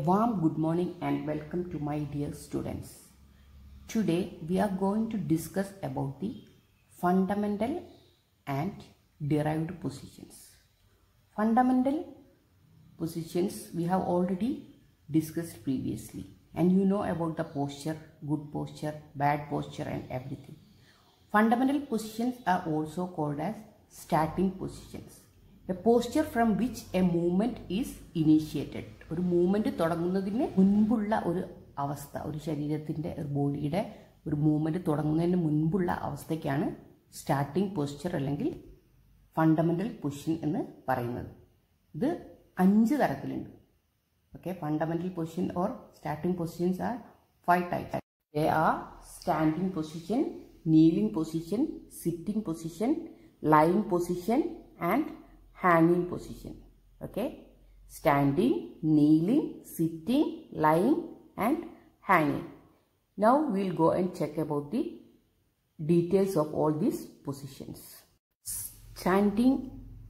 warm good morning and welcome to my dear students. Today we are going to discuss about the fundamental and derived positions. Fundamental positions we have already discussed previously, and you know about the posture, good posture, bad posture and everything. Fundamental positions are also called as starting positions. A posture from which a movement is initiated. ഒരു movement തുടങ്ങുന്നതിന് മുൻപുള്ള ഒരു അവസ്ഥ, ഒരു ശരീരത്തിന്റെ ബോഡിയുടെ ഒരു movement തുടങ്ങുന്നതിന് മുൻപുള്ള അവസ്ഥയ്ക്കാണ് സ്റ്റാർട്ടിംഗ് പോസ്ചർ അല്ലെങ്കിൽ ഫണ്ടമെന്റൽ പൊസിഷൻ എന്ന് പറയുന്നത്. ഇത് 5 തരത്തിലുണ്ട്. Okay, fundamental position or starting positions are 5 types. They are standing position, kneeling position, sitting position, lying position and hanging position. Okay, standing, kneeling, sitting, lying and hanging. Now we'll go and check about the details of all these positions. Standing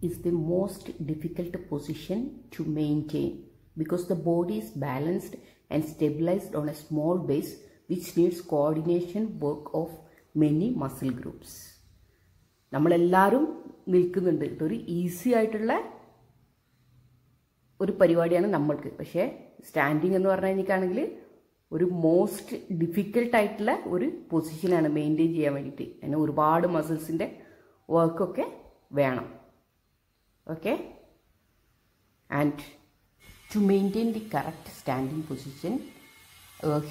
is the most difficult position to maintain because the body is balanced and stabilized on a small base which needs coordination work of many muscle groups. നമ്മളെല്ലാവരും നിൽക്കുന്നുണ്ട്. ഇതൊരു easy ആയിട്ടുള്ള ഒരു പരിപാടിയാണ് നമ്മൾക്ക്. പക്ഷേ standing എന്ന് പറഞ്ഞാൽ എനിക്കാണെങ്കിൽ ഒരു മോസ്റ്റ് ഡിഫിക്കൽട്ടായിട്ടുള്ള ഒരു പൊസിഷനാണ് മെയിൻറ്റെയിൻ ചെയ്യാൻ വേണ്ടിയിട്ട്. അതിന് ഒരുപാട് മസിൽസിൻ്റെ വർക്കൊക്കെ വേണം. Okay, and to maintain the correct standing position,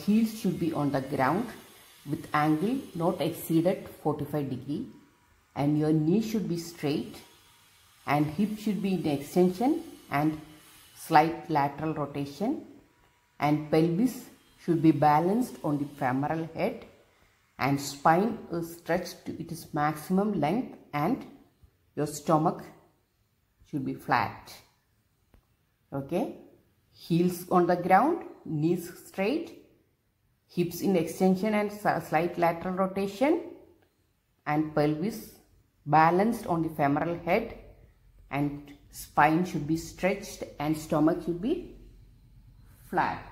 heels should be on the ground with angle not exceeded 45 degree, and your knee should be straight and hip should be in extension and slight lateral rotation, and pelvis should be balanced on the femoral head, and spine is stretched to its maximum length, and your stomach should be flat. Okay, heels on the ground, knees straight, hips in extension and slight lateral rotation, and pelvis balanced on the femoral head, and spine should be stretched and stomach should be flat.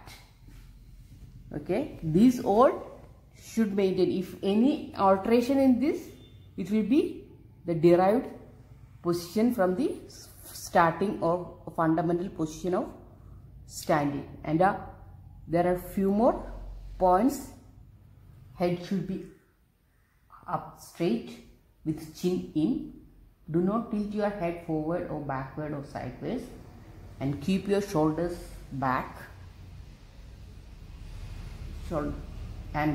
Okay, these all should maintain. If any alteration in this, it will be the derived position from the starting or fundamental position of standing. And there are few more points. Head should be up straight with chin in. Do not tilt your head forward or backward or sideways, and keep your shoulders back. And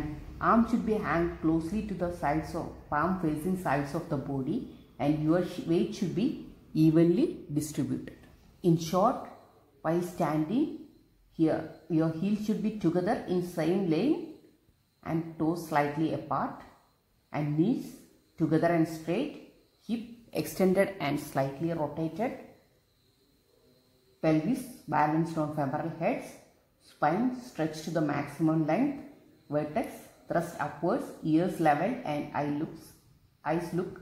arm should be hang closely to the sides of palm facing sides of the body, and your weight should be evenly distributed. In short, while standing, here your heels should be together in same lane and toes slightly apart, and knees together and straight, hip extended and slightly rotated, pelvis balanced on femoral heads, spine stretched to the maximum length, vertex thrust upwards, ears level and eyes look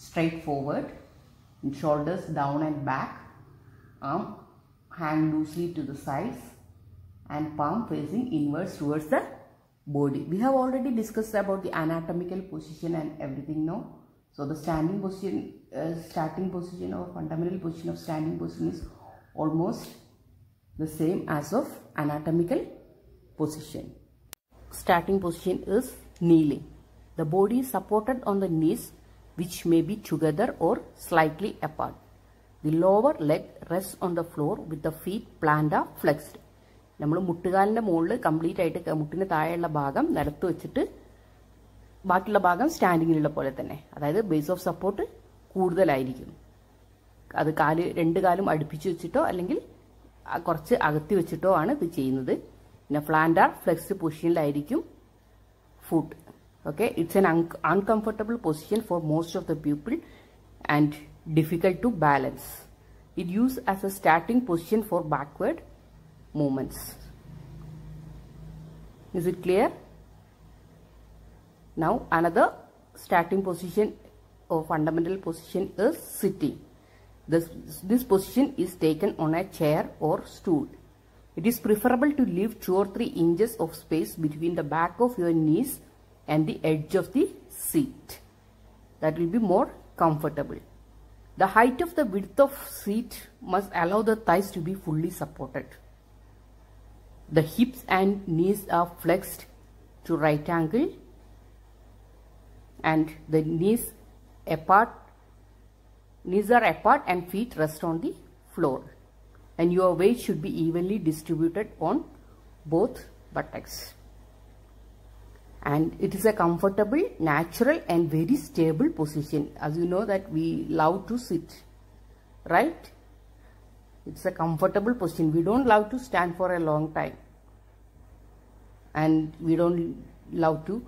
straight forward, and shoulders down and back, arm hang loosely to the sides, and palm facing inwards towards the body. We have already discussed about the anatomical position and everything now. So the standing position, starting position or fundamental position of standing position is almost the same as of anatomical position. Starting position is kneeling. The body is supported on the knees, which may be together or slightly apart. The lower leg rests on the floor with the feet plantar flexed. നമ്മൾ മുട്ടുകാലിൻ്റെ മുകളിൽ complete ആയിട്ട് മുട്ടിന് താഴെയുള്ള ഭാഗം നിലത്ത് വെച്ചിട്ട് ബാക്കിയുള്ള ഭാഗം സ്റ്റാൻഡിങ്ങിലുള്ള പോലെ തന്നെ, അതായത് ബേസ് ഓഫ് സപ്പോർട്ട് കൂടുതലായിരിക്കും. അത് രണ്ട് കാലും അടുപ്പിച്ച് വെച്ചിട്ടോ അല്ലെങ്കിൽ കുറച്ച് അകത്തി വെച്ചിട്ടോ ആണ് ഇത് ചെയ്യുന്നത്. പിന്നെ പ്ലാന്റാർ ഫ്ലെക്സ്ഡ് പൊസിഷനിലായിരിക്കും foot. Okay, it's an uncomfortable position for most of the people and difficult to balance. It use as a starting position for backward movements. Is it clear? Now another starting position or fundamental position is sitting. This position is taken on a chair or stool. It is preferable to leave 2 or 3 inches of space between the back of your knees and the edge of the seat. That will be more comfortable. The height of the width of seat must allow the thighs to be fully supported. The hips and knees are flexed to right angle and the knees are apart and feet rest on the floor. And your weight should be evenly distributed on both buttocks. And it is a comfortable, natural and very stable position. As you know that we love to sit, right? It's a comfortable position. We don't love to stand for a long time. And we don't love to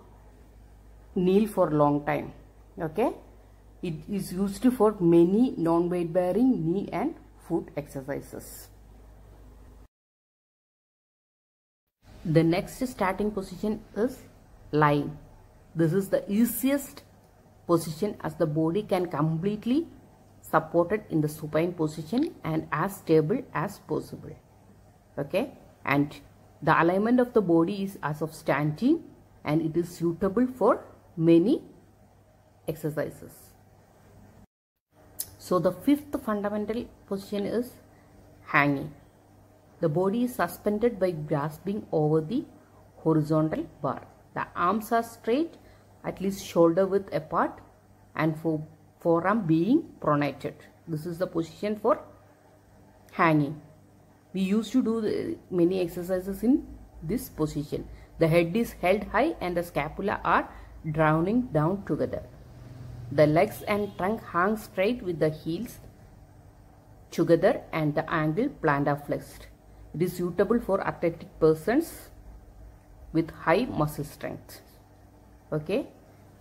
kneel for a long time. Okay? It is used for many non-weight bearing knee and foot exercises. The next starting position is lying. This is the easiest position as the body can completely supported in the supine position and as stable as possible. Okay, and the alignment of the body is as of standing and it is suitable for many exercises. So the fifth fundamental position is hanging. The body is suspended by grasping over the horizontal bar. The arms are straight, at least shoulder width apart, and forearm being pronated. This is the position for hanging. We used to do many exercises in this position. The head is held high and the scapula are drawing down together. The legs and trunk hang straight with the heels together and the ankle plantar flexed. It is suitable for athletic persons with high muscle strength. Okay,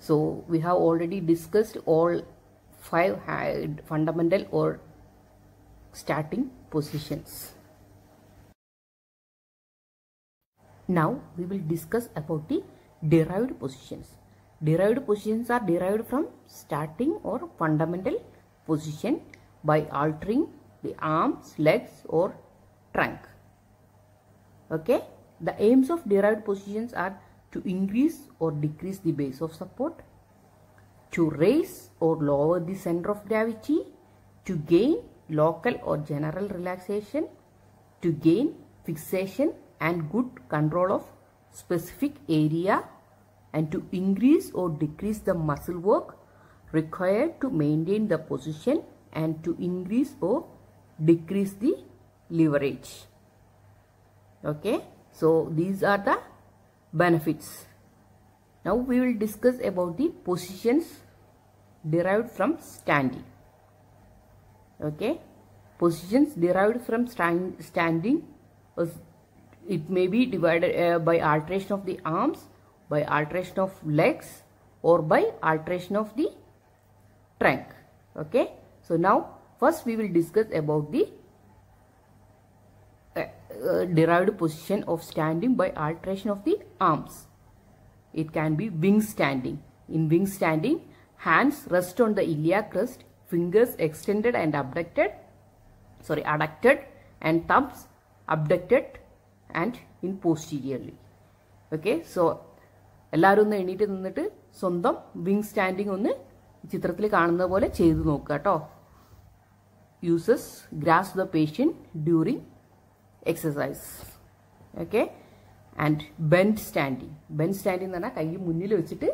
so we have already discussed all 5 fundamental or starting positions. Now we will discuss about the derived positions. Derived positions are derived from starting or fundamental position by altering the arms, legs or trunk. Okay, the aims of derived positions are to increase or decrease the base of support, to raise or lower the center of gravity, to gain local or general relaxation, to gain fixation and good control of specific area, and to increase or decrease the muscle work required to maintain the position and to increase or decrease the leverage. Okay, so these are the benefits. Now we will discuss about the positions derived from standing. Okay, positions derived from standing is, it may be divided by alteration of the arms, by alteration of legs or by alteration of the trunk. Okay, so now first we will discuss about the derived position of standing by alteration of the arms. It can be wing standing. In wing standing, hands rest on the iliac crest, fingers extended and adducted and thumbs abducted and in posteriorly. Okay, so എല്ലാവരും ഒന്ന് എണീറ്റ് നിന്നിട്ട് സ്വന്തം wing standing ഒന്ന് ചിത്രത്തിൽ കാണുന്ന പോലെ ചെയ്തു നോക്കുക കേട്ടോ. Uses grasp the patient during exercise. Okay, and bend standing. Bend standing എന്ന് പറഞ്ഞാൽ കൈ മുന്നിൽ വെച്ചിട്ട്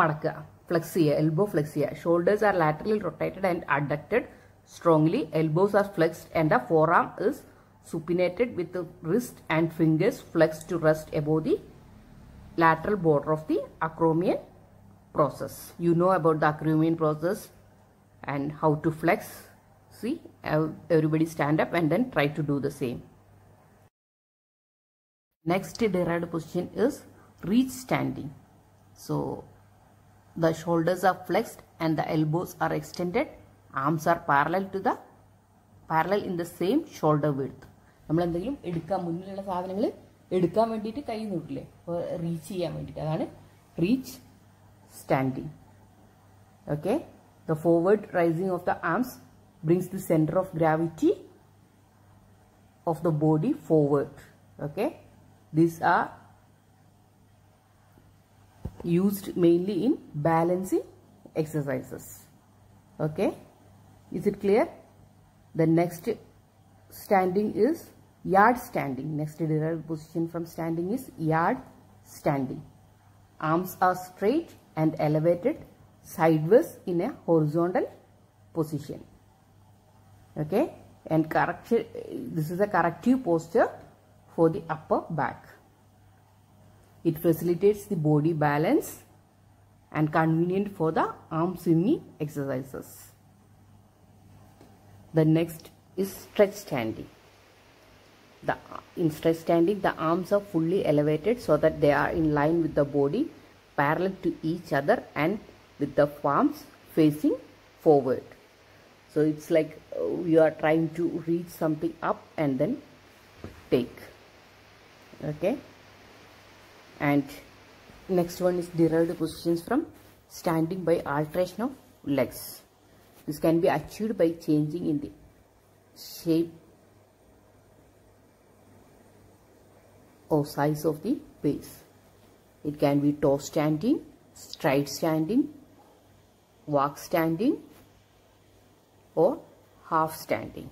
മടക്കുക, ഫ്ലെക്സ് ചെയ്യുക, എൽബോ ഫ്ലെക്സ് ചെയ്യുക. Shoulders are laterally rotated and adducted strongly. Elbows are flexed and the forearm is supinated with the wrist and fingers flexed to rest above the lateral border of the acromion process. You know about the acromion process and how to flex. See, everybody stand up and then try to do the same. Next derived position is reach standing. So the shoulders are flexed and the elbows are extended. Arms are parallel in the same shoulder width. നമ്മൾ എന്തെങ്കിലും എടുക്കാൻ മുന്നിലുള്ള സാധനങ്ങൾ എടുക്കാൻ വേണ്ടിയിട്ട് കൈ നീട്ടില്ലേ, reach ചെയ്യാൻ വേണ്ടിയിട്ട്, അതാണ് reach standing. Okay, the forward rising of the arms brings the center of gravity of the body forward. Okay, these are used mainly in balancing exercises. Okay, is it clear? The next standing is yard standing. Next derived position from standing is yard standing. Arms are straight and elevated sideways in a horizontal position. Okay, and this is a corrective posture for the upper back. It facilitates the body balance and convenient for the arm swinging exercises. The next is stretch standing. In stretch standing, the arms are fully elevated so that they are in line with the body, parallel to each other, and with the palms facing forward. So it's like you are trying to reach something up and then take. Okay. And next one is derived positions from standing by alteration of legs. This can be achieved by changing in the shape or size of the base. It can be toe standing, stride standing, walk standing, or half standing.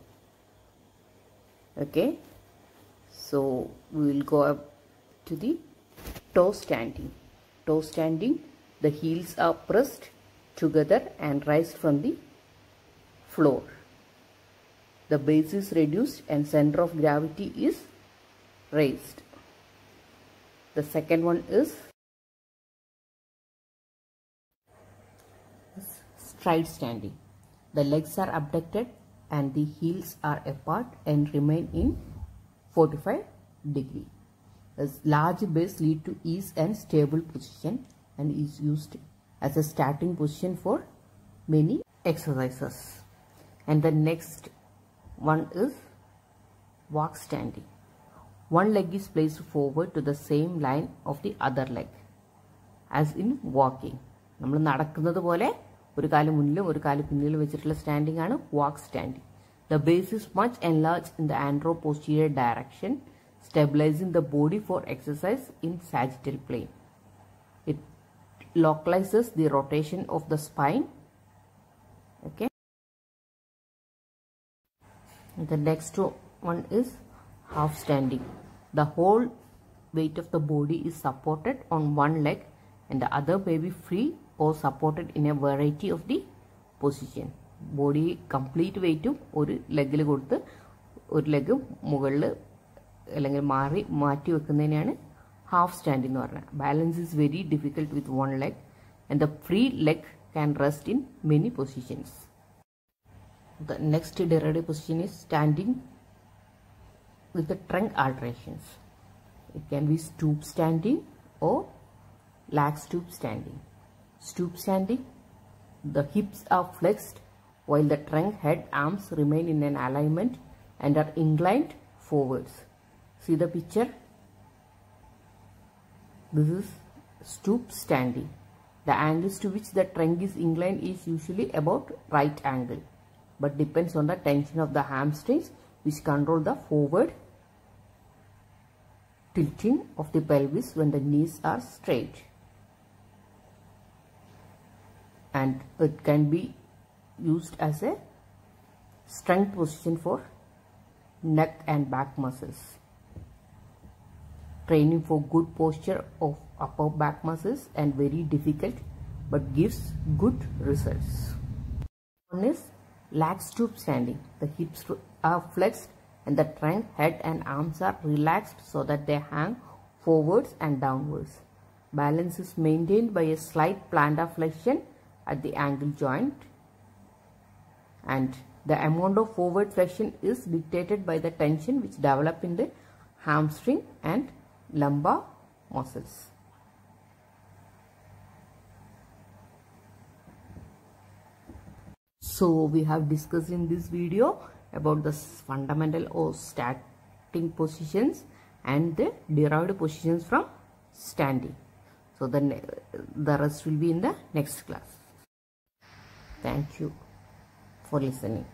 Okay, so we will go up to the toe standing. Toe standing, the heels are pressed together and raised from the floor. The base is reduced and center of gravity is raised. The second one is stride standing. The legs are abducted and the heels are apart and remain in 45 degree. A large base lead to ease and stable position and is used as a starting position for many exercises. And the next one is walk standing. One leg is placed forward to the same line of the other leg as in walking. നമ്മൾ നടക്കുന്നത് പോലെ ഒരു കാല് മുന്നിലും ഒരു കാല് പിന്നിലും വെച്ചിട്ടുള്ള സ്റ്റാൻഡിംഗ് ആണ് walk standing. The base is much enlarged in the anteroposterior direction, stabilizing the body for exercise in sagittal plane. It localizes the rotation of the spine. Okay. The next one is half standing. The whole weight of the body is supported on one leg and the other may be free or supported in a variety of the position. Body complete weight ഒരു ലെഗിൽ കൊടുത്ത് ഒരു leg മുകളിൽ അല്ലെങ്കിൽ മാറ്റി വെക്കുന്നതിനാണ് half standing എന്ന് പറഞ്ഞത്. Balance is very difficult with one leg and the free leg can rest in many positions. The next derived position is standing with the trunk alterations. It can be stoop standing or lag stoop standing. Stoop standing, the hips are flexed while the trunk, head, arms remain in an alignment and are inclined forwards. See the picture? This is stoop standing. The angles to which the trunk is inclined is usually about right angle, but depends on the tension of the hamstrings which control the forward tilting of the pelvis when the knees are straight. And it can be used as a strength position for neck and back muscles. Training for good posture of upper back muscles and very difficult but gives good results. One is lag stoop standing. The hips are flexed and the trunk, head and arms are relaxed so that they hang forwards and downwards. Balance is maintained by a slight plantar flexion at the ankle joint, and the amount of forward flexion is dictated by the tension which develop in the hamstring and lumbar muscles. So we have discussed in this video about the fundamental or starting positions and the derived positions from standing. So the rest will be in the next class. Thank you for listening.